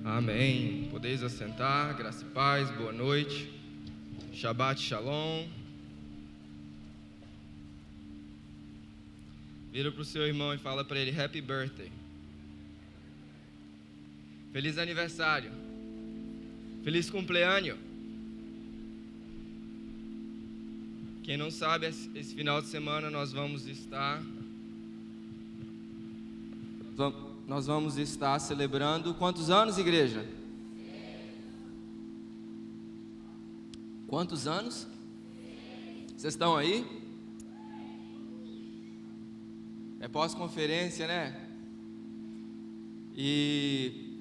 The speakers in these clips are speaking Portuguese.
Amém. Podeis assentar, graça e paz, boa noite. Shabbat Shalom. Vira para o seu irmão e fala para ele: Happy Birthday. Feliz aniversário. Feliz cumpleaños. Quem não sabe, esse final de semana nós vamos estar celebrando quantos anos, igreja? Quantos anos? Vocês estão aí? É pós-conferência, né? E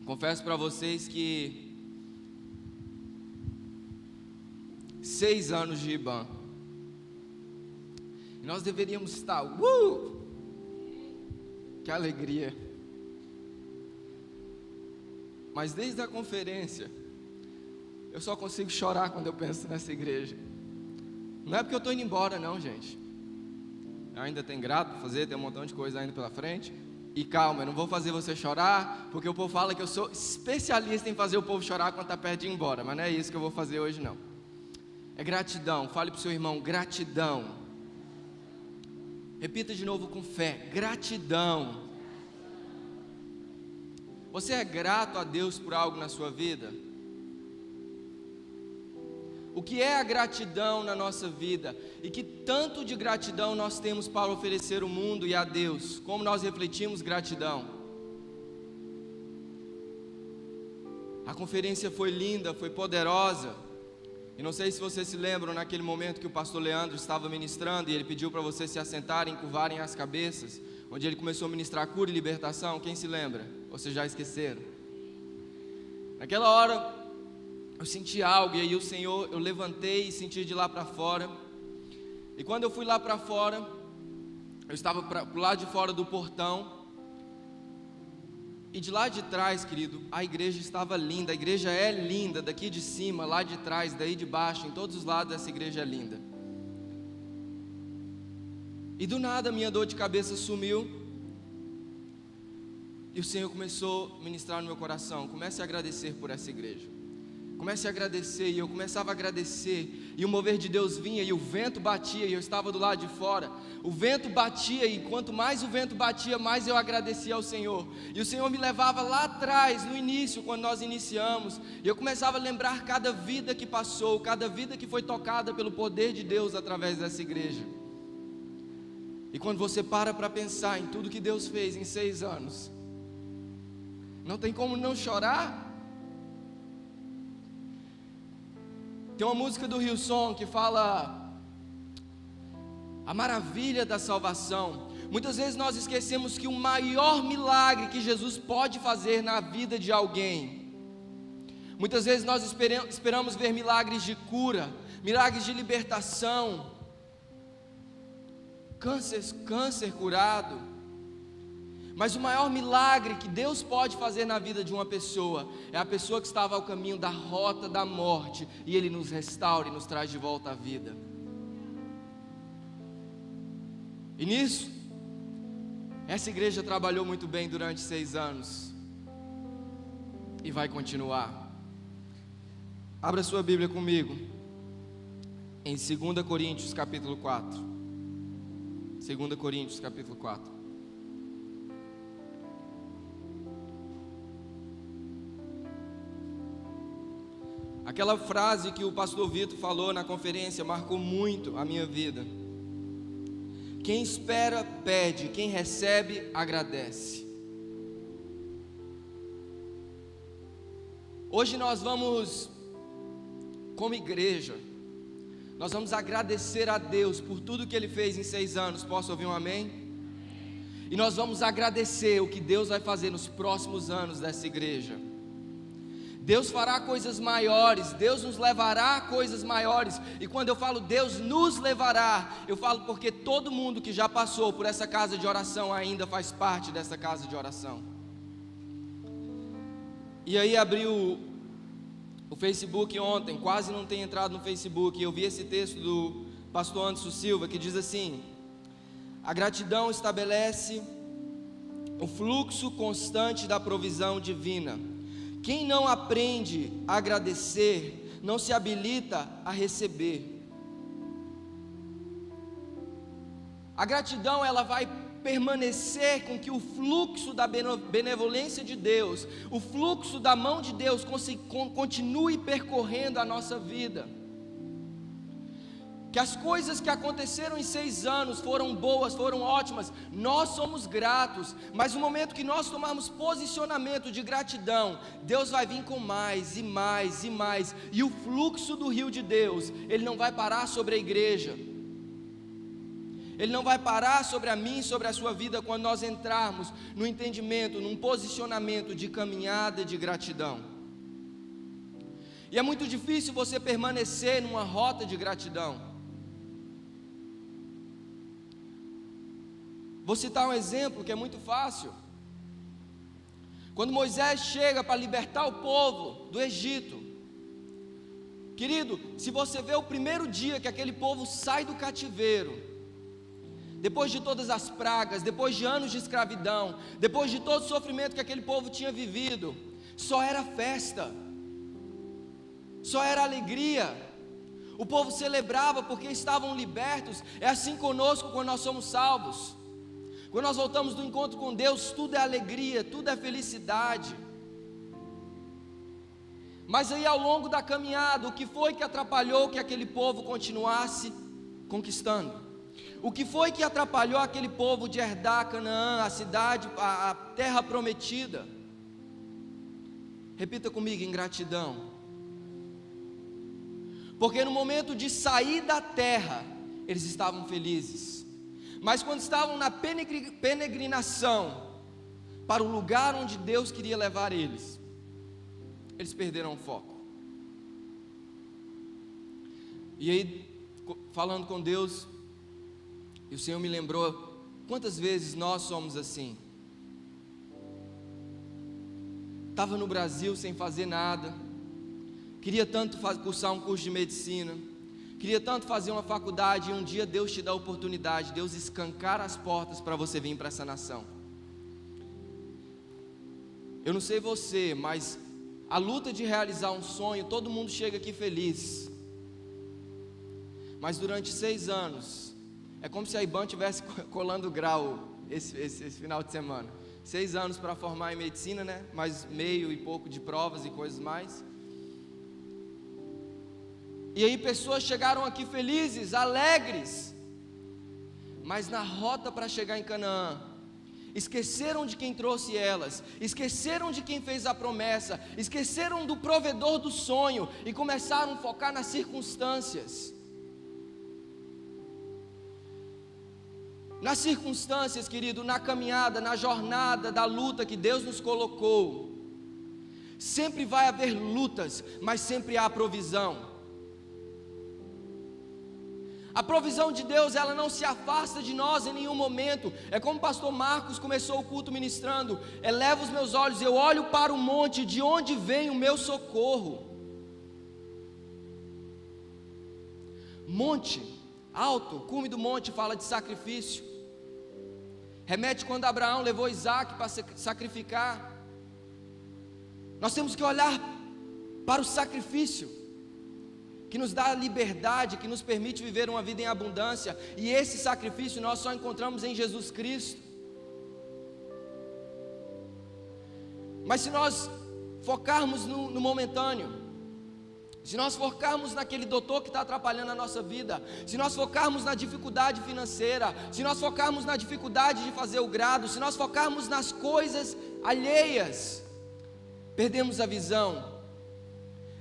confesso para vocês que 6 anos de IBAN. E nós deveríamos estar, que alegria. Mas desde a conferência, eu só consigo chorar quando eu penso nessa igreja. Não é porque eu estou indo embora não, gente. Ainda tem grado para fazer, tem um montão de coisa ainda pela frente. E calma, eu não vou fazer você chorar, porque o povo fala que eu sou especialista em fazer o povo chorar quando está perto de ir embora. Mas não é isso que eu vou fazer hoje não. É gratidão. Fale para o seu irmão: gratidão. Repita de novo com fé: gratidão. Você é grato a Deus por algo na sua vida? O que é a gratidão na nossa vida? E que tanto de gratidão nós temos para oferecer ao mundo e a Deus? Como nós refletimos gratidão? A conferência foi linda, foi poderosa. E não sei se vocês se lembram naquele momento que o pastor Leandro estava ministrando e ele pediu para vocês se assentarem, curvarem as cabeças, onde ele começou a ministrar cura e libertação. Quem se lembra? Ou vocês já esqueceram? Naquela hora eu senti algo, e aí o Senhor, eu levantei e senti de lá para fora. E quando eu fui lá para fora, eu estava pro lado de fora do portão. E de lá de trás, querido, a igreja estava linda. A igreja é linda, daqui de cima, lá de trás, daí de baixo, em todos os lados essa igreja é linda. E do nada minha dor de cabeça sumiu. E o Senhor começou a ministrar no meu coração: comece a agradecer por essa igreja. Comece a agradecer. E eu começava a agradecer, e o mover de Deus vinha, e o vento batia, e eu estava do lado de fora. O vento batia, e quanto mais o vento batia, mais eu agradecia ao Senhor. E o Senhor me levava lá atrás, no início, quando nós iniciamos, e eu começava a lembrar cada vida que passou, cada vida que foi tocada pelo poder de Deus através dessa igreja. E quando você para pensar em tudo que Deus fez em 6 anos, não tem como não chorar. Tem uma música do Hillsong que fala a maravilha da salvação. Muitas vezes nós esquecemos que o maior milagre que Jesus pode fazer na vida de alguém, muitas vezes nós esperamos ver milagres de cura, milagres de libertação, câncer curado. Mas o maior milagre que Deus pode fazer na vida de uma pessoa é a pessoa que estava ao caminho da rota da morte, e Ele nos restaura e nos traz de volta à vida. E nisso, essa igreja trabalhou muito bem durante 6 anos e vai continuar. Abra sua Bíblia comigo em 2 Coríntios capítulo 4. 2 Coríntios capítulo 4. Aquela frase que o pastor Vitor falou na conferência marcou muito a minha vida. Quem espera, pede. Quem recebe, agradece. Hoje nós vamos, como igreja, nós vamos agradecer a Deus por tudo que Ele fez em 6 anos. Posso ouvir um amém? E nós vamos agradecer o que Deus vai fazer nos próximos anos dessa igreja. Deus fará coisas maiores, Deus nos levará a coisas maiores. E quando eu falo Deus nos levará, eu falo porque todo mundo que já passou por essa casa de oração ainda faz parte dessa casa de oração. E aí abri o Facebook ontem, quase não tenho entrado no Facebook, e eu vi esse texto do pastor Anderson Silva, que diz assim: a gratidão estabelece o fluxo constante da provisão divina, Quem não aprende a agradecer, não se habilita a receber. A gratidão, ela vai permanecer com que o fluxo da benevolência de Deus, o fluxo da mão de Deus continue percorrendo a nossa vida. Que as coisas que aconteceram em 6 anos foram boas, foram ótimas, nós somos gratos, mas no momento que nós tomarmos posicionamento de gratidão, Deus vai vir com mais e mais e mais, e o fluxo do rio de Deus, ele não vai parar sobre a igreja, ele não vai parar sobre a mim, sobre a sua vida, quando nós entrarmos no entendimento, num posicionamento de caminhada de gratidão. E é muito difícil você permanecer numa rota de gratidão. Vou citar um exemplo que é muito fácil. Quando Moisés chega para libertar o povo do Egito, querido, se você vê o primeiro dia que aquele povo sai do cativeiro, depois de todas as pragas, depois de anos de escravidão, depois de todo o sofrimento que aquele povo tinha vivido, só era festa, só era alegria. O povo celebrava porque estavam libertos. É assim conosco quando nós somos salvos. Quando nós voltamos do encontro com Deus, tudo é alegria, tudo é felicidade. Mas aí ao longo da caminhada, o que foi que atrapalhou que aquele povo continuasse conquistando? O que foi que atrapalhou aquele povo de herdar Canaã, a cidade, a terra prometida? Repita comigo: ingratidão. Porque no momento de sair da terra, eles estavam felizes, mas quando estavam na peregrinação para o lugar onde Deus queria levar eles, eles perderam o foco. E aí, falando com Deus, e o Senhor me lembrou quantas vezes nós somos assim. Estava no Brasil sem fazer nada, queria tanto cursar um curso de medicina, queria tanto fazer uma faculdade, e um dia Deus te dá a oportunidade, Deus escancara as portas para você vir para essa nação. Eu não sei você, mas a luta de realizar um sonho, todo mundo chega aqui feliz, mas durante 6 anos, é como se a IBAN estivesse colando grau esse final de semana. 6 anos para formar em medicina, né? Mais meio e pouco de provas e coisas mais. E aí pessoas chegaram aqui felizes, alegres, mas na rota para chegar em Canaã, esqueceram de quem trouxe elas, esqueceram de quem fez a promessa, esqueceram do provedor do sonho e começaram a focar nas circunstâncias. Nas circunstâncias, querido, na caminhada, na jornada da luta que Deus nos colocou, sempre vai haver lutas, mas sempre há provisão. A provisão de Deus, ela não se afasta de nós em nenhum momento. É como o pastor Marcos começou o culto ministrando: eleva os meus olhos, eu olho para o monte, de onde vem o meu socorro? Monte, alto, cume do monte fala de sacrifício. Remete quando Abraão levou Isaac para sacrificar. Nós temos que olhar para o sacrifício, que nos dá liberdade, que nos permite viver uma vida em abundância. E esse sacrifício nós só encontramos em Jesus Cristo. Mas se nós focarmos no momentâneo, se nós focarmos naquele doutor que está atrapalhando a nossa vida, se nós focarmos na dificuldade financeira, se nós focarmos na dificuldade de fazer o grado, se nós focarmos nas coisas alheias, perdemos a visão.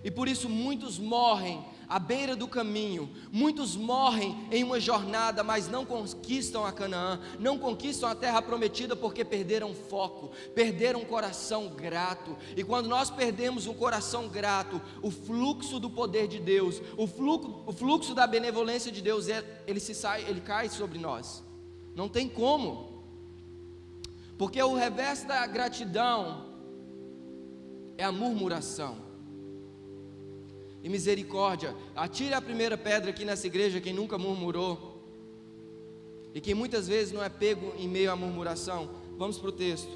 E por isso muitos morrem à beira do caminho, muitos morrem em uma jornada, mas não conquistam a Canaã, não conquistam a terra prometida, porque perderam foco, perderam um coração grato. E quando nós perdemos um coração grato, o fluxo do poder de Deus, o fluxo da benevolência de Deus, ele cai sobre nós. Não tem como, porque o revés da gratidão é a murmuração. E misericórdia, atire a primeira pedra aqui nessa igreja quem nunca murmurou, e quem muitas vezes não é pego em meio à murmuração. Vamos para o texto.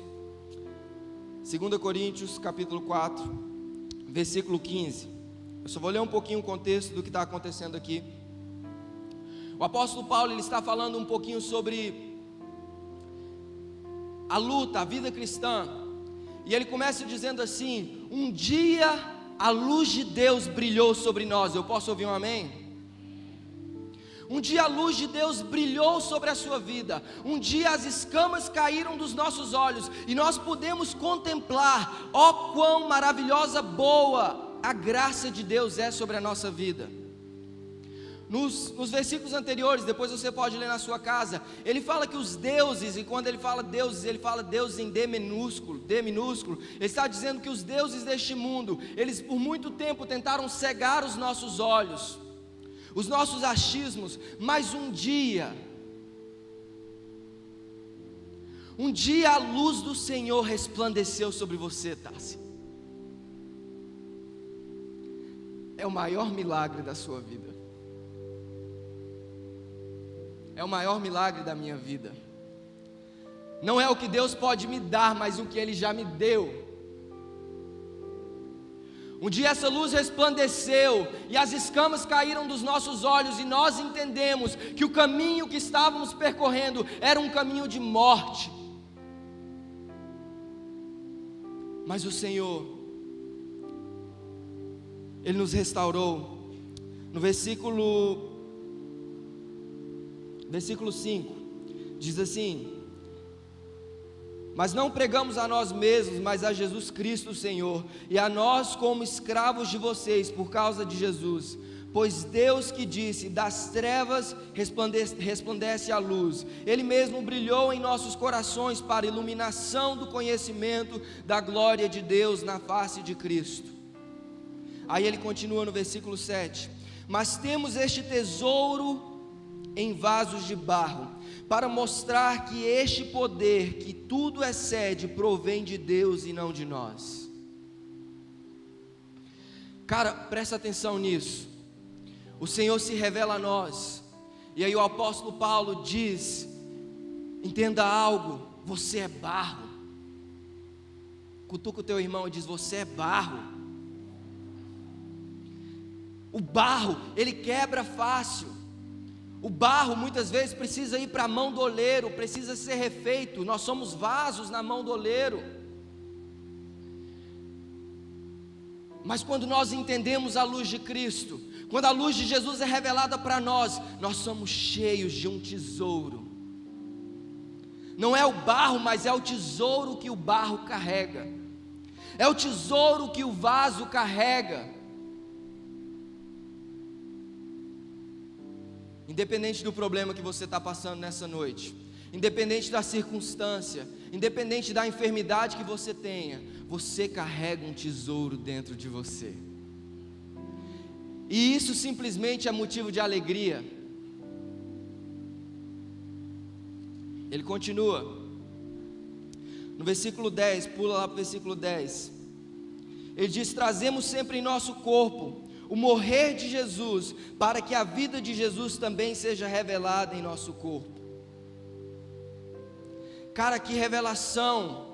2 Coríntios capítulo 4, versículo 15. Eu só vou ler um pouquinho o contexto do que está acontecendo aqui. O apóstolo Paulo, ele está falando um pouquinho sobre a luta, a vida cristã. E ele começa dizendo assim: um dia a luz de Deus brilhou sobre nós. Eu posso ouvir um amém? Um dia a luz de Deus brilhou sobre a sua vida. Um dia as escamas caíram dos nossos olhos e nós pudemos contemplar, ó quão maravilhosa, boa a graça de Deus é sobre a nossa vida. Nos versículos anteriores, depois você pode ler na sua casa, ele fala que os deuses, e quando ele fala deuses em D minúsculo, ele está dizendo que os deuses deste mundo, eles por muito tempo tentaram cegar os nossos olhos, os nossos achismos, mas um dia a luz do Senhor resplandeceu sobre você, Tassi. É o maior milagre da sua vida. É o maior milagre da minha vida. Não é o que Deus pode me dar, mas o que Ele já me deu. Um dia essa luz resplandeceu e as escamas caíram dos nossos olhos e nós entendemos que o caminho que estávamos percorrendo era um caminho de morte. Mas o Senhor, Ele nos restaurou. No versículo 5, diz assim: mas não pregamos a nós mesmos, mas a Jesus Cristo o Senhor, e a nós como escravos de vocês, por causa de Jesus. Pois Deus que disse, das trevas resplandece a luz, Ele mesmo brilhou em nossos corações para a iluminação do conhecimento da glória de Deus na face de Cristo. Aí ele continua no versículo 7, mas temos este tesouro em vasos de barro, para mostrar que este poder que tudo excede provém de Deus e não de nós. Cara, presta atenção nisso. O Senhor se revela a nós, e aí o apóstolo Paulo diz: entenda algo, você é barro. Cutuca o teu irmão e diz: você é barro. O barro, ele quebra fácil. O barro muitas vezes precisa ir para a mão do oleiro, precisa ser refeito. Nós somos vasos na mão do oleiro. Mas quando nós entendemos a luz de Cristo, quando a luz de Jesus é revelada para nós, nós somos cheios de um tesouro. Não é o barro, mas é o tesouro que o barro carrega. É o tesouro que o vaso carrega. Independente do problema que você está passando nessa noite, independente da circunstância, independente da enfermidade que você tenha, você carrega um tesouro dentro de você. E isso simplesmente é motivo de alegria. Ele continua, no versículo 10, pula lá para o versículo 10. Ele diz: trazemos sempre em nosso corpo o morrer de Jesus, para que a vida de Jesus também seja revelada em nosso corpo. Cara, que revelação!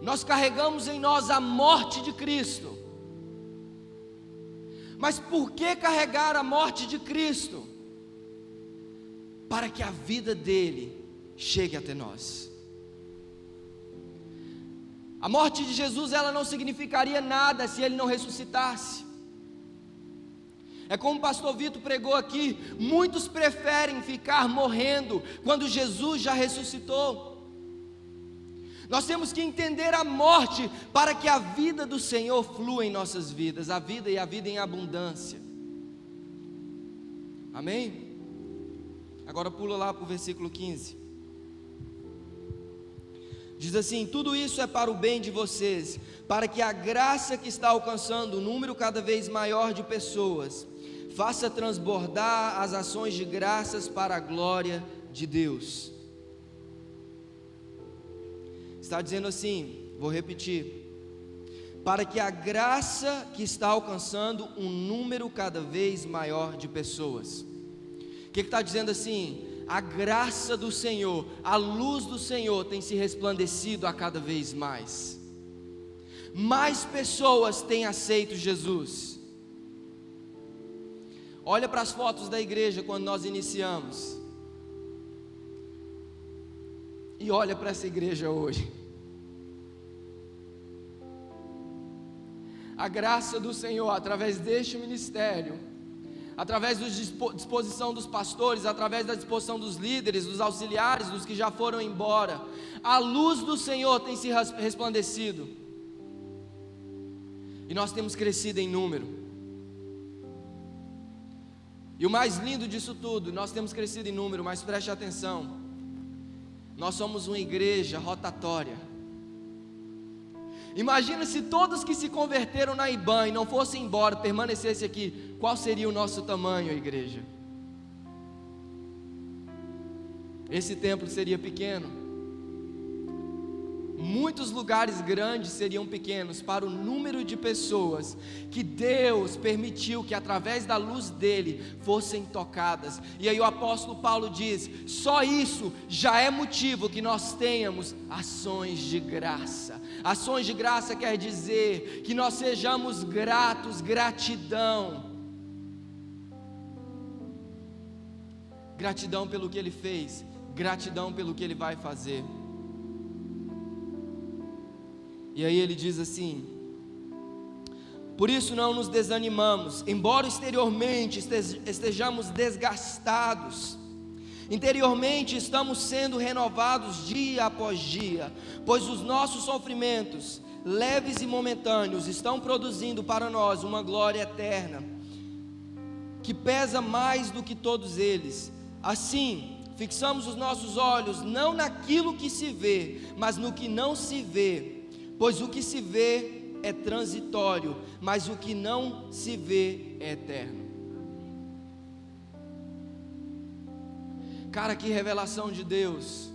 Nós carregamos em nós a morte de Cristo. Mas por que carregar a morte de Cristo? Para que a vida dele chegue até nós. A morte de Jesus, ela não significaria nada se ele não ressuscitasse. É como o pastor Vitor pregou aqui, muitos preferem ficar morrendo quando Jesus já ressuscitou. Nós temos que entender a morte para que a vida do Senhor flua em nossas vidas, a vida e a vida em abundância. Amém? Agora pula lá para o versículo 15. Diz assim: tudo isso é para o bem de vocês, para que a graça que está alcançando um número cada vez maior de pessoas, faça transbordar as ações de graças para a glória de Deus. Está dizendo assim, vou repetir: para que a graça que está alcançando um número cada vez maior de pessoas. O que está dizendo assim? a graça do Senhor, a luz do Senhor tem se resplandecido a cada vez mais. Mais pessoas têm aceito Jesus. Olha para as fotos da igreja quando nós iniciamos. E olha para essa igreja hoje. A graça do Senhor, através deste ministério, através da disposição dos pastores, através da disposição dos líderes, dos auxiliares, dos que já foram embora, a luz do Senhor tem se resplandecido, e nós temos crescido em número. E o mais lindo disso tudo, nós temos crescido em número, mas preste atenção, nós somos uma igreja rotatória. Imagina se todos que se converteram na IBAN e não fossem embora, permanecessem aqui, qual seria o nosso tamanho, igreja? Esse templo seria pequeno. Muitos lugares grandes seriam pequenos para o número de pessoas que Deus permitiu que através da luz dele fossem tocadas. E aí o apóstolo Paulo diz: só isso já é motivo que nós tenhamos ações de graça. Ações de graça quer dizer que nós sejamos gratos, gratidão. Gratidão pelo que ele fez, gratidão pelo que ele vai fazer. E aí ele diz assim: por isso não nos desanimamos, embora exteriormente estejamos desgastados, interiormente estamos sendo renovados dia após dia, pois os nossos sofrimentos, leves e momentâneos, estão produzindo para nós uma glória eterna, que pesa mais do que todos eles. Assim, fixamos os nossos olhos não naquilo que se vê, mas no que não se vê, pois o que se vê é transitório, mas o que não se vê é eterno. Cara, que revelação de Deus.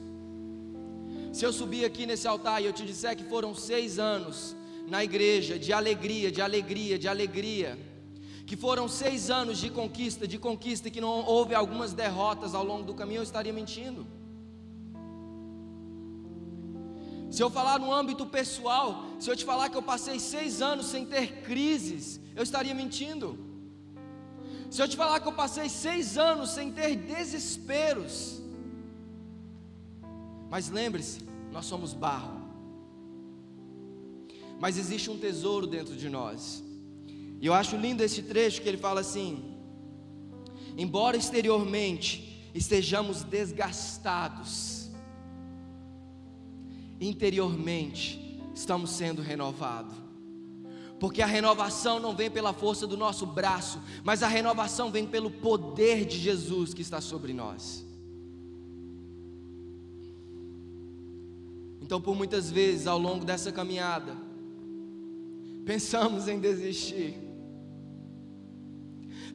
Se eu subir aqui nesse altar e eu te disser que foram 6 anos na igreja de alegria, que foram 6 anos de conquista, e que não houve algumas derrotas ao longo do caminho, eu estaria mentindo. Se eu falar no âmbito pessoal, se eu te falar que eu passei 6 anos sem ter crises, eu estaria mentindo. Se eu te falar que eu passei 6 anos sem ter desesperos, mas lembre-se, nós somos barro, mas existe um tesouro dentro de nós. E eu acho lindo esse trecho que ele fala assim: embora exteriormente estejamos desgastados, interiormente estamos sendo renovados, porque a renovação não vem pela força do nosso braço, mas a renovação vem pelo poder de Jesus que está sobre nós. Então, por muitas vezes ao longo dessa caminhada, pensamos em desistir,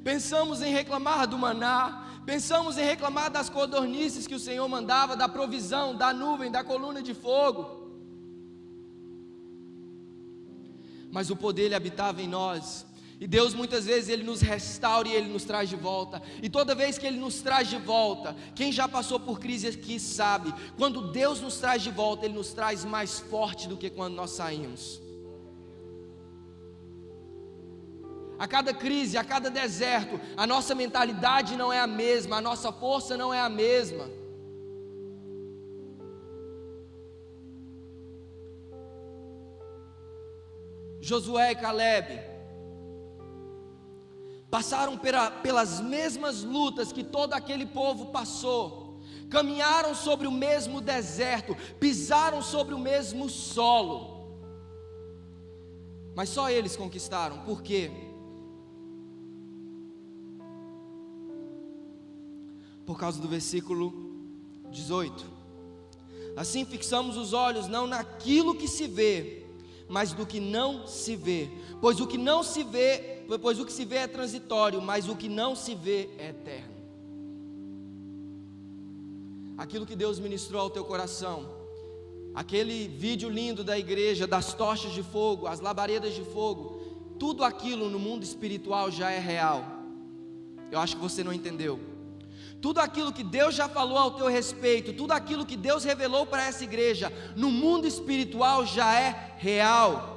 pensamos em reclamar do maná, pensamos em reclamar das codornices que o Senhor mandava, da provisão, da nuvem, da coluna de fogo. Mas o poder Ele habitava em nós. E Deus muitas vezes Ele nos restaura e Ele nos traz de volta. E toda vez que Ele nos traz de volta, quem já passou por crise aqui sabe, quando Deus nos traz de volta, Ele nos traz mais forte do que quando nós saímos. A cada crise, a cada deserto, a nossa mentalidade não é a mesma, a nossa força não é a mesma. Josué e Caleb passaram pelas mesmas lutas que todo aquele povo passou, caminharam sobre o mesmo deserto, pisaram sobre o mesmo solo, mas só eles conquistaram. Por quê? Por causa do versículo 18: assim fixamos os olhos não naquilo que se vê, mas do que não se vê, pois o que se vê é transitório, mas o que não se vê é eterno. Aquilo que Deus ministrou ao teu coração, aquele vídeo lindo da igreja, das tochas de fogo, as labaredas de fogo, tudo aquilo no mundo espiritual já é real. Eu acho que você não entendeu. Tudo aquilo que Deus já falou ao teu respeito, tudo aquilo que Deus revelou para essa igreja, no mundo espiritual já é real.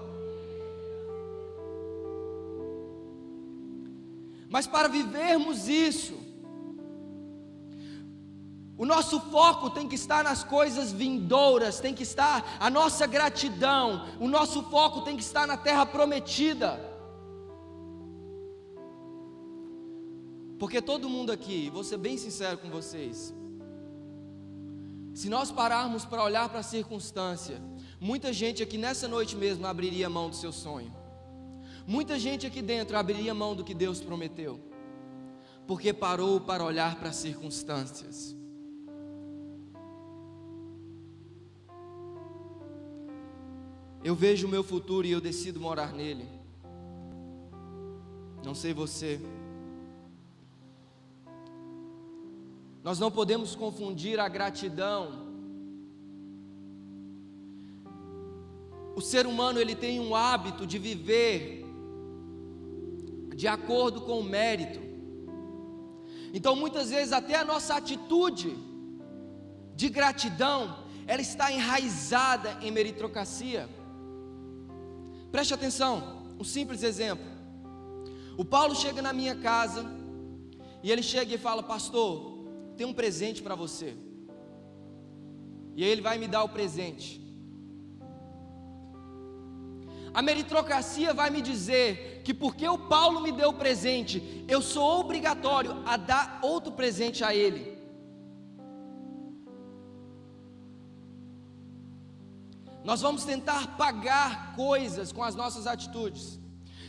Mas para vivermos isso, o nosso foco tem que estar nas coisas vindouras, tem que estar a nossa gratidão, o nosso foco tem que estar na terra prometida. Porque todo mundo aqui, vou ser bem sincero com vocês, se nós pararmos para olhar para a circunstância, muita gente aqui nessa noite mesmo abriria mão do seu sonho. Muita gente aqui dentro abriria mão do que Deus prometeu, porque parou para olhar para as circunstâncias. Eu vejo o meu futuro e eu decido morar nele. Não sei você. Nós não podemos confundir a gratidão. O ser humano, ele tem um hábito de viver de acordo com o mérito. Então muitas vezes até a nossa atitude de gratidão, ela está enraizada em meritocracia. Preste atenção, um simples exemplo. O Paulo chega na minha casa e ele chega e fala: pastor, tem um presente para você. E aí ele vai me dar o presente. A meritocracia vai me dizer que porque o Paulo me deu o presente, eu sou obrigatório a dar outro presente a ele. Nós vamos tentar pagar coisas com as nossas atitudes.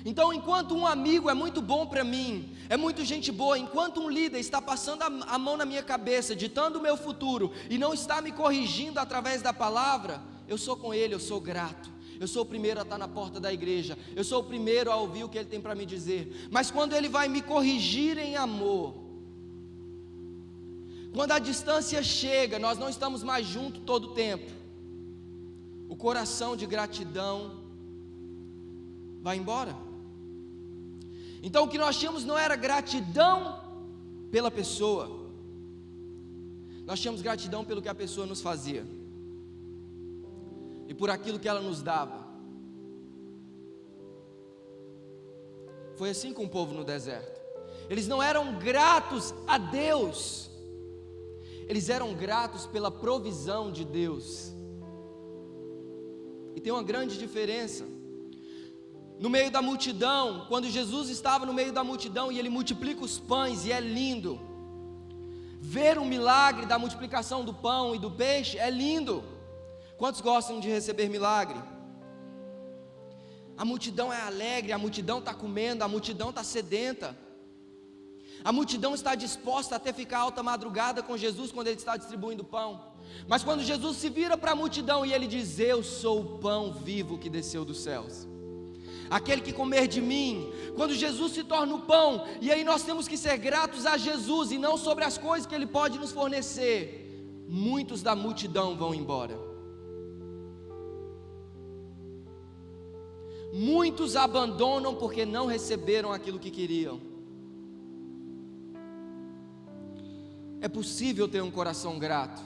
Então, enquanto um amigo é muito bom para mim, é muito gente boa, enquanto um líder está passando a mão na minha cabeça, ditando o meu futuro, e não está me corrigindo através da palavra, eu sou com ele, eu sou grato. Eu sou o primeiro a estar na porta da igreja, eu sou o primeiro a ouvir o que ele tem para me dizer. Mas quando ele vai me corrigir em amor, quando a distância chega, nós não estamos mais juntos todo o tempo, o coração de gratidão vai embora. Então o que nós tínhamos não era gratidão pela pessoa, nós tínhamos gratidão pelo que a pessoa nos fazia e por aquilo que ela nos dava. Foi assim com o povo no deserto. Eles não eram gratos a Deus, eles eram gratos pela provisão de Deus. E tem uma grande diferença. No meio da multidão, quando Jesus estava no meio da multidão e ele multiplica os pães, e é lindo ver o milagre da multiplicação do pão e do peixe, é lindo. Quantos gostam de receber milagre? A multidão é alegre, a multidão está comendo, a multidão está sedenta, a multidão está disposta até ficar alta madrugada com Jesus quando ele está distribuindo pão. Mas quando Jesus se vira para a multidão e ele diz: eu sou o pão vivo que desceu dos céus, aquele que comer de mim. Quando Jesus se torna o pão, e aí nós temos que ser gratos a Jesus e não sobre as coisas que ele pode nos fornecer, muitos da multidão vão embora. Muitos abandonam porque não receberam aquilo que queriam. É possível ter um coração grato.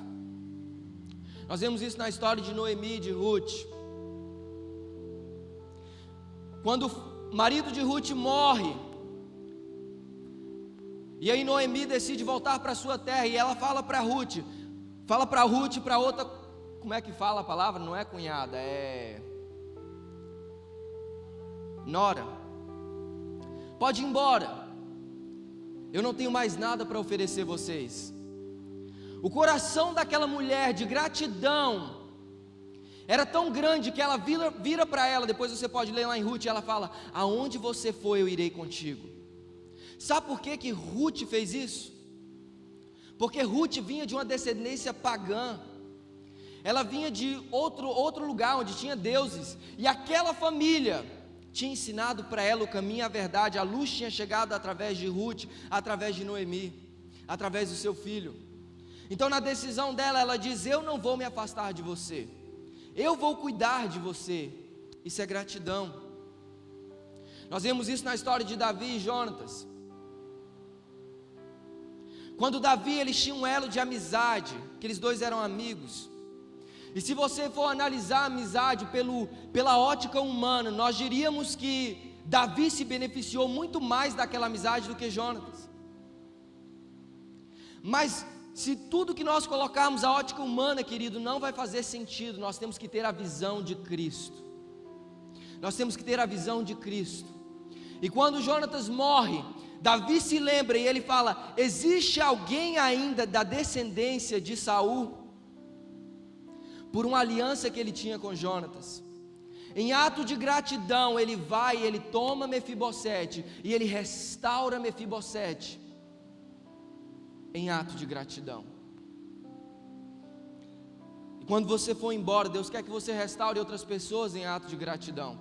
Nós vemos isso na história de Noemi e de Ruth. Quando o marido de Ruth morre, e aí Noemi decide voltar para sua terra, e ela fala para Ruth, para outra, como é que fala a palavra? Não é cunhada, é nora. Pode ir embora, eu não tenho mais nada para oferecer vocês. O coração daquela mulher de gratidão era tão grande que ela vira para ela, depois você pode ler lá em Ruth, e ela fala: aonde você for eu irei contigo. Sabe por que Ruth fez isso? Porque Ruth vinha de uma descendência pagã, ela vinha de outro lugar onde tinha deuses, e aquela família tinha ensinado para ela o caminho e a verdade. A luz tinha chegado através de Ruth, através de Noemi, através do seu filho. Então na decisão dela, ela diz: eu não vou me afastar de você, eu vou cuidar de você. Isso é gratidão. Nós vemos isso na história de Davi e Jonatas. Quando Davi, eles tinham um elo de amizade, aqueles dois eram amigos. E se você for analisar a amizade pela ótica humana, nós diríamos que Davi se beneficiou muito mais daquela amizade do que Jonatas. Mas se tudo que nós colocarmos a ótica humana, querido, não vai fazer sentido. Nós temos que ter a visão de Cristo. Nós temos que ter a visão de Cristo. E quando Jonatas morre, Davi se lembra e ele fala: existe alguém ainda da descendência de Saul? Por uma aliança que ele tinha com Jonatas. Em ato de gratidão, ele vai, ele toma Mefibosete e ele restaura Mefibosete. Em ato de gratidão. E quando você for embora, Deus quer que você restaure outras pessoas em ato de gratidão.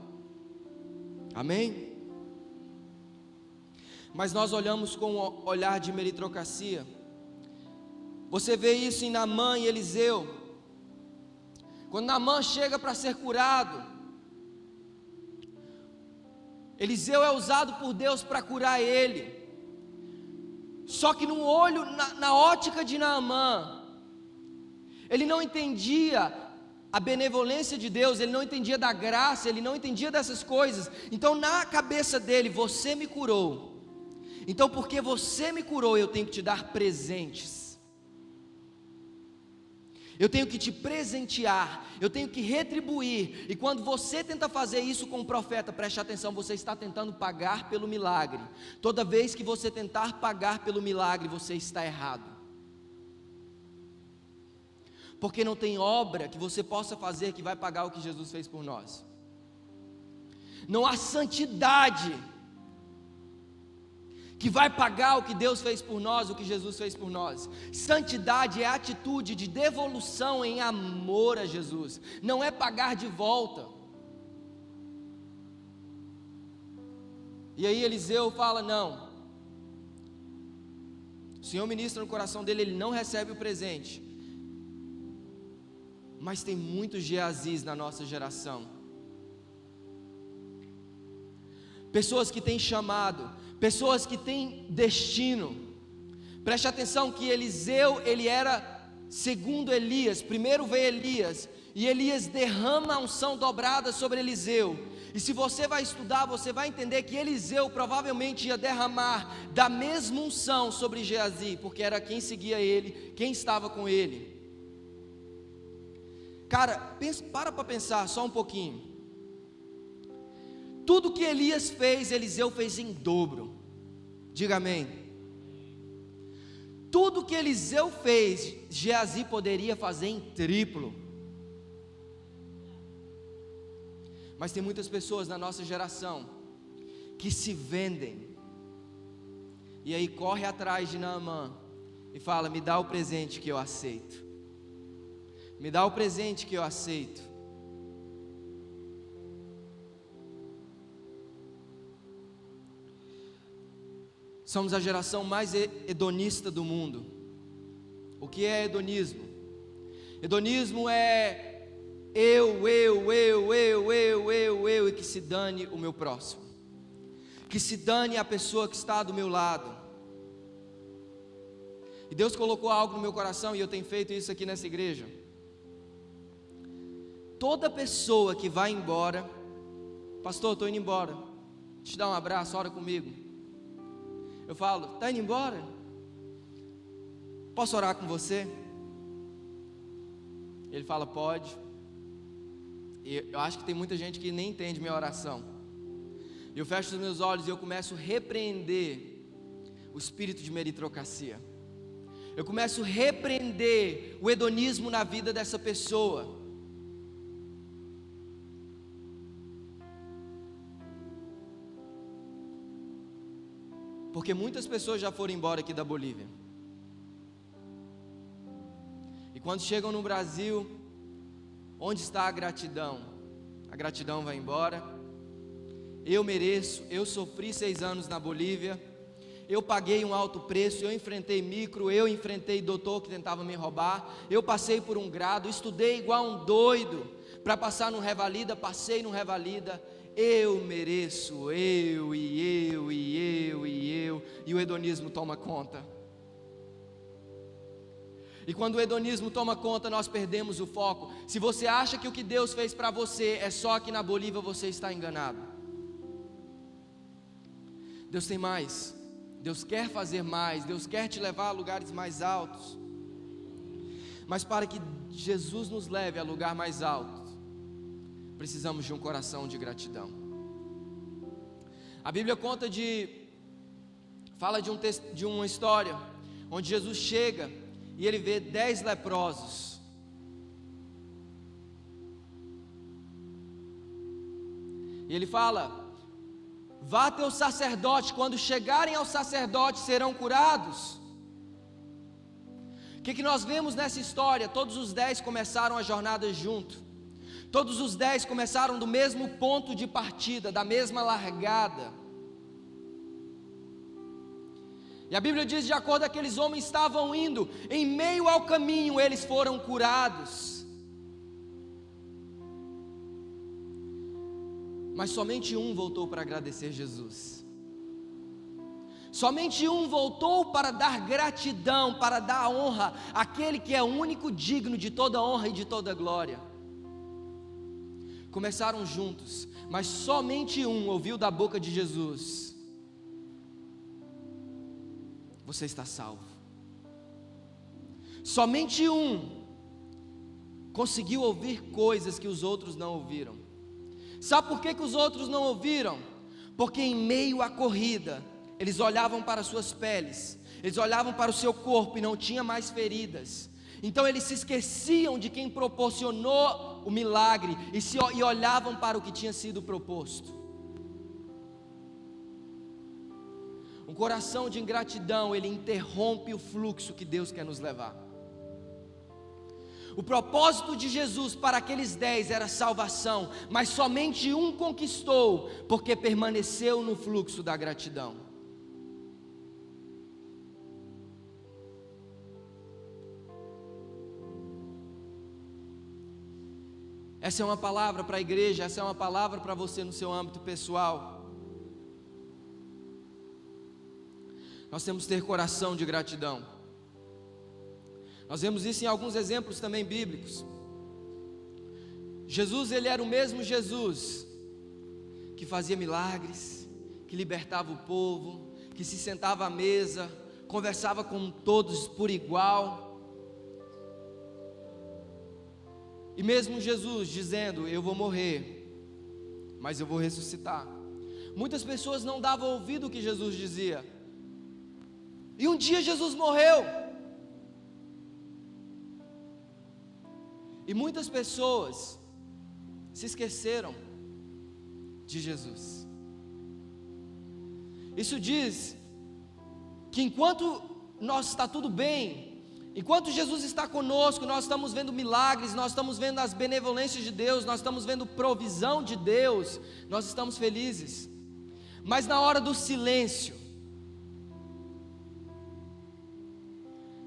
Amém? Mas nós olhamos com um olhar de meritocracia. Você vê isso em Naamã e Eliseu. Quando Naamã chega para ser curado, Eliseu é usado por Deus para curar ele. Só que no olho, na ótica de Naamã, ele não entendia a benevolência de Deus, ele não entendia da graça, ele não entendia dessas coisas. Então na cabeça dele: você me curou, então porque você me curou, eu tenho que te dar presentes. Eu tenho que te presentear, eu tenho que retribuir. E quando você tenta fazer isso com o profeta, preste atenção, você está tentando pagar pelo milagre. Toda vez que você tentar pagar pelo milagre, você está errado. Porque não tem obra que você possa fazer que vai pagar o que Jesus fez por nós. Não há santidade que vai pagar o que Deus fez por nós, o que Jesus fez por nós. Santidade é a atitude de devolução em amor a Jesus, não é pagar de volta. E aí Eliseu fala: não, o Senhor ministra no coração dele, ele não recebe o presente. Mas tem muitos Geazis na nossa geração, pessoas que têm chamado, pessoas que têm destino. Preste atenção que Eliseu, ele era segundo Elias. Primeiro veio Elias, e Elias derrama a unção dobrada sobre Eliseu. E se você vai estudar, você vai entender que Eliseu provavelmente ia derramar da mesma unção sobre Geazi, porque era quem seguia ele, quem estava com ele. Cara, para pensar só um pouquinho. Tudo que Elias fez, Eliseu fez em dobro. Diga amém. Tudo que Eliseu fez, Geazi poderia fazer em triplo. Mas tem muitas pessoas na nossa geração que se vendem, e aí corre atrás de Naamã e fala: me dá o presente que eu aceito. Me dá o presente que eu aceito. Somos a geração mais hedonista do mundo. O que é hedonismo? Hedonismo é eu, e que se dane o meu próximo, que se dane a pessoa que está do meu lado. E Deus colocou algo no meu coração, e eu tenho feito isso aqui nessa igreja. Toda pessoa que vai embora: pastor, estou indo embora, te dá um abraço, ora comigo. Eu falo: está indo embora? Posso orar com você? Ele fala: pode. E eu acho que tem muita gente que nem entende minha oração. E eu fecho os meus olhos e eu começo a repreender o espírito de meritocracia. Eu começo a repreender o hedonismo na vida dessa pessoa. Porque muitas pessoas já foram embora aqui da Bolívia. E quando chegam no Brasil, onde está a gratidão? A gratidão vai embora. Eu mereço, eu sofri 6 anos na Bolívia, eu paguei um alto preço, eu enfrentei micro, eu enfrentei doutor que tentava me roubar, eu passei por um grado, estudei igual um doido para passar no Revalida, passei no Revalida. Eu mereço, e o hedonismo toma conta. E quando o hedonismo toma conta, nós perdemos o foco. Se você acha que o que Deus fez para você é só aqui na Bolívia, você está enganado. Deus tem mais. Deus quer fazer mais. Deus quer te levar a lugares mais altos. Mas para que Jesus nos leve a lugar mais alto, precisamos de um coração de gratidão. A Bíblia fala de uma história onde Jesus chega e ele vê 10 leprosos. E ele fala: vá até o sacerdote, quando chegarem ao sacerdote serão curados. O que nós vemos nessa história? Todos os 10 começaram a jornada junto. Todos os 10 começaram do mesmo ponto de partida, da mesma largada. E a Bíblia diz: de acordo com aqueles homens estavam indo, em meio ao caminho eles foram curados. Mas somente um voltou para agradecer Jesus. Somente um voltou para dar gratidão, para dar honra àquele que é o único digno de toda honra e de toda glória. Começaram juntos, mas somente um ouviu da boca de Jesus: você está salvo. Somente um conseguiu ouvir coisas que os outros não ouviram. Sabe por que os outros não ouviram? Porque em meio à corrida, eles olhavam para suas peles, eles olhavam para o seu corpo e não tinha mais feridas. Então eles se esqueciam de quem proporcionou o milagre e olhavam para o que tinha sido proposto. Um coração de ingratidão, ele interrompe o fluxo que Deus quer nos levar. O propósito de Jesus para aqueles 10 era salvação, mas somente um conquistou, porque permaneceu no fluxo da gratidão. Essa é uma palavra para a igreja, essa é uma palavra para você no seu âmbito pessoal. Nós temos que ter coração de gratidão. Nós vemos isso em alguns exemplos também bíblicos. Jesus, ele era o mesmo Jesus que fazia milagres, que libertava o povo, que se sentava à mesa, conversava com todos por igual. E mesmo Jesus dizendo: eu vou morrer, mas eu vou ressuscitar. Muitas pessoas não davam ouvido ao que Jesus dizia. E um dia Jesus morreu. E muitas pessoas se esqueceram de Jesus. Isso diz que enquanto está tudo bem, enquanto Jesus está conosco, nós estamos vendo milagres, nós estamos vendo as benevolências de Deus, nós estamos vendo provisão de Deus, nós estamos felizes. Mas na hora do silêncio,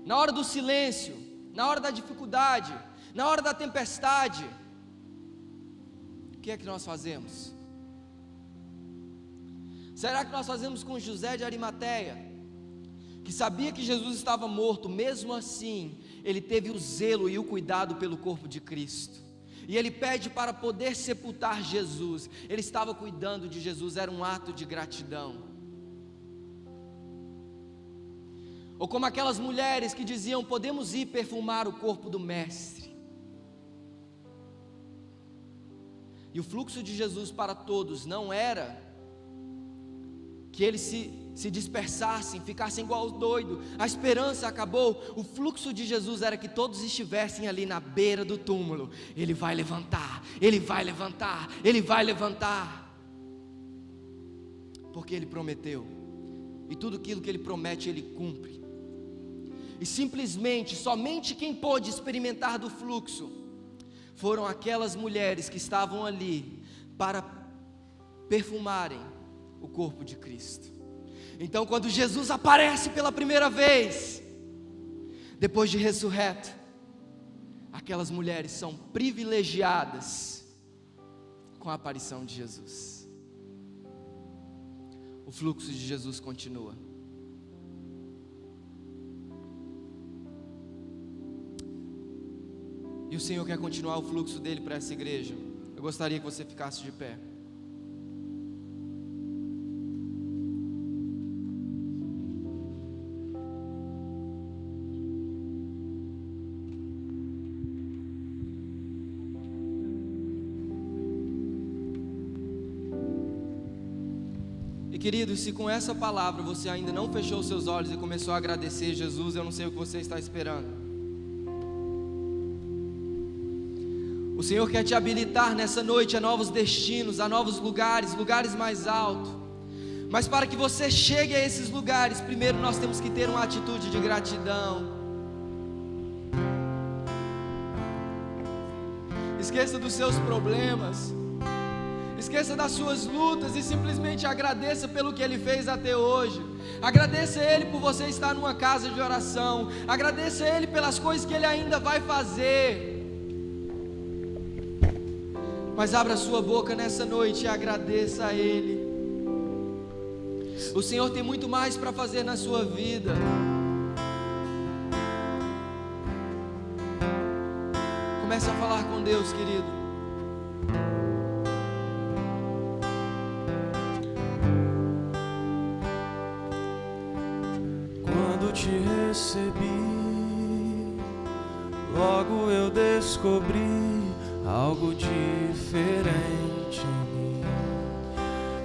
na hora da dificuldade, na hora da tempestade, o que é que nós fazemos? Será que nós fazemos com José de Arimateia, que sabia que Jesus estava morto, mesmo assim, ele teve o zelo e o cuidado pelo corpo de Cristo, e ele pede para poder sepultar Jesus, ele estava cuidando de Jesus, era um ato de gratidão. Ou como aquelas mulheres que diziam: podemos ir perfumar o corpo do mestre. E o fluxo de Jesus para todos não era que eles se dispersassem, ficassem igual doido, a esperança acabou. O fluxo de Jesus era que todos estivessem ali na beira do túmulo. Ele vai levantar, ele vai levantar, ele vai levantar, porque ele prometeu, e tudo aquilo que ele promete ele cumpre. E simplesmente, somente quem pôde experimentar do fluxo foram aquelas mulheres que estavam ali para perfumarem o corpo de Cristo. Então, quando Jesus aparece pela primeira vez, depois de ressurreto, aquelas mulheres são privilegiadas com a aparição de Jesus. O fluxo de Jesus continua. E o Senhor quer continuar o fluxo dele para essa igreja. Eu gostaria que você ficasse de pé. E querido, se com essa palavra você ainda não fechou seus olhos e começou a agradecer Jesus, eu não sei o que você está esperando. O Senhor quer te habilitar nessa noite a novos destinos, a novos lugares, lugares mais altos. Mas para que você chegue a esses lugares, primeiro nós temos que ter uma atitude de gratidão. Esqueça dos seus problemas. Esqueça das suas lutas e simplesmente agradeça pelo que Ele fez até hoje. Agradeça a Ele por você estar numa casa de oração. Agradeça a Ele pelas coisas que Ele ainda vai fazer. Mas abra sua boca nessa noite e agradeça a Ele. O Senhor tem muito mais para fazer na sua vida. Comece a falar com Deus, querido. Te recebi, logo eu descobri algo diferente em mim.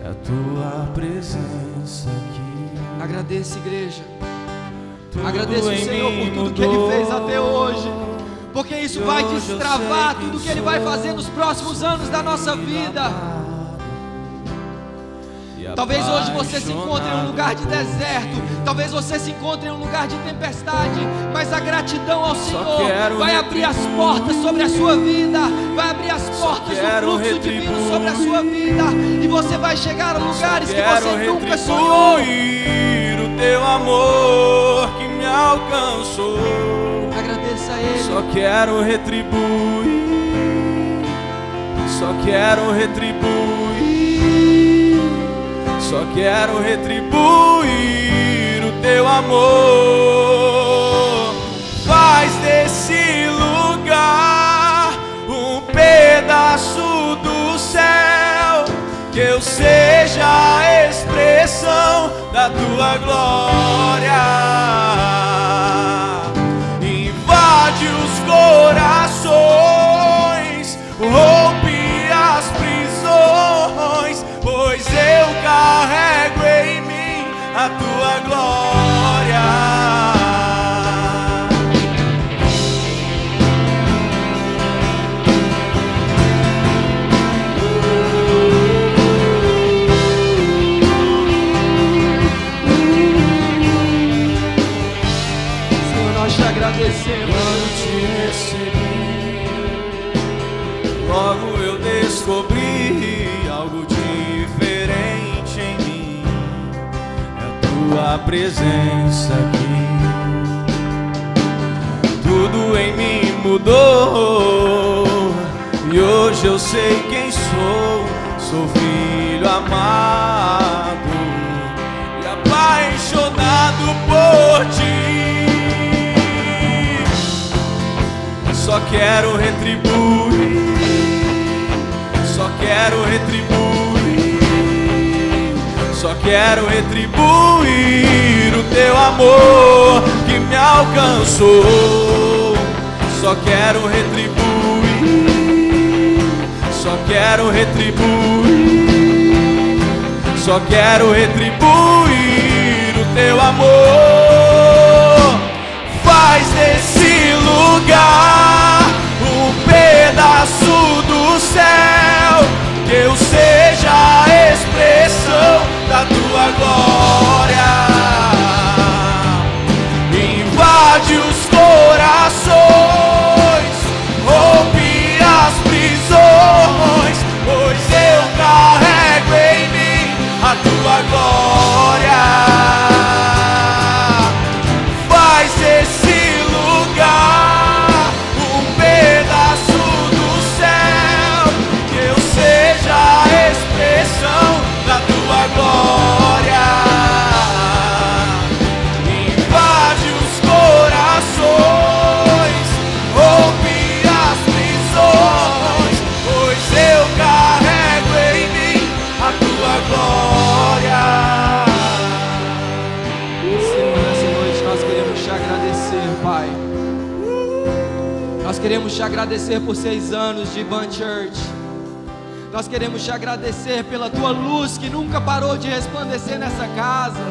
É a tua presença aqui. Agradeça, igreja. Tudo agradeça o Senhor por tudo que Ele fez até hoje, porque isso vai destravar tudo que Ele vai fazer nos próximos anos da nossa vida. Talvez hoje você se encontre em um lugar de deserto, talvez você se encontre em um lugar de tempestade, mas a gratidão ao Senhor vai abrir as portas sobre a sua vida, vai abrir as portas do fluxo divino sobre a sua vida, e você vai chegar a lugares que você nunca sonhou. O teu amor que me alcançou, agradeça a Ele. Só quero retribuir, só quero retribuir. Só quero retribuir o teu amor. Faz desse lugar um pedaço do céu, que eu seja a expressão da tua glória. Invade os corações, rompe as prisões, pois eu carrego em mim a tua glória. Senhor, nós te agradecemos. Quando te recebi, logo eu descobri algo diferente em mim. É a tua presença aqui. Tudo em mim mudou, e hoje eu sei quem sou. Sou filho amado e apaixonado por ti. Só quero retribuir, só quero retribuir, só quero retribuir o teu amor que me alcançou. Só quero retribuir, só quero retribuir, só quero retribuir o teu amor. Faz desse lugar um pedaço do céu, que eu seja a expressão da tua glória. Invade os corações, rompe as prisões, pois eu carrego em mim a tua glória. Faz esse lugar um pedaço do céu, que eu seja a expressão da tua glória. agradecer por 6 anos de Band Church. Nós queremos te agradecer pela tua luz que nunca parou de resplandecer nessa casa.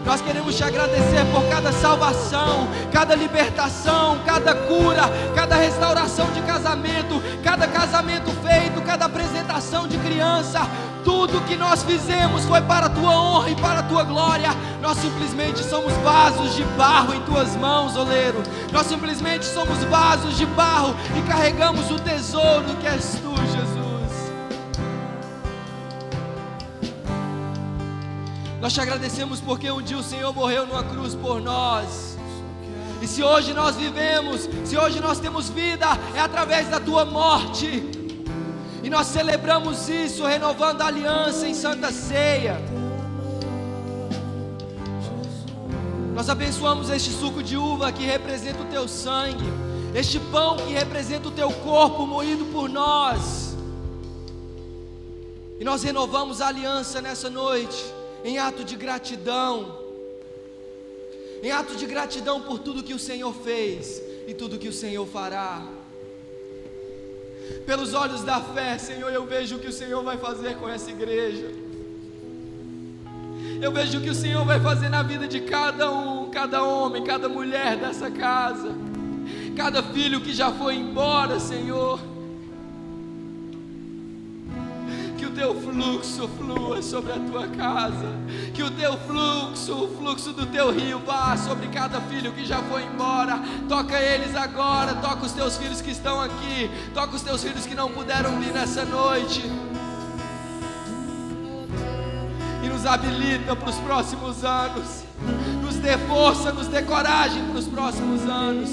Nós queremos te agradecer por cada salvação, cada libertação, cada cura, cada restauração de casamento, cada casamento feito, cada apresentação de criança. Tudo que nós fizemos foi para a tua honra e para a tua glória. Nós simplesmente somos vasos de barro em tuas mãos, oleiro. Nós simplesmente somos vasos de barro e carregamos o tesouro que és tu, Jesus. Nós te agradecemos porque um dia o Senhor morreu numa cruz por nós. E se hoje nós vivemos, se hoje nós temos vida, é através da tua morte. E nós celebramos isso, renovando a aliança em Santa Ceia. Nós abençoamos este suco de uva que representa o teu sangue, este pão que representa o teu corpo moído por nós. E nós renovamos a aliança nessa noite, em ato de gratidão, em ato de gratidão por tudo que o Senhor fez e tudo que o Senhor fará. Pelos olhos da fé, Senhor, eu vejo o que o Senhor vai fazer com essa igreja. Eu vejo o que o Senhor vai fazer na vida de cada um, cada homem, cada mulher dessa casa, cada filho que já foi embora, Senhor. Que o teu fluxo flua sobre a tua casa, que o teu fluxo, o fluxo do teu rio vá sobre cada filho que já foi embora. Toca eles agora, toca os teus filhos que estão aqui, toca os teus filhos que não puderam vir nessa noite, e nos habilita para os próximos anos, nos dê força, nos dê coragem para os próximos anos.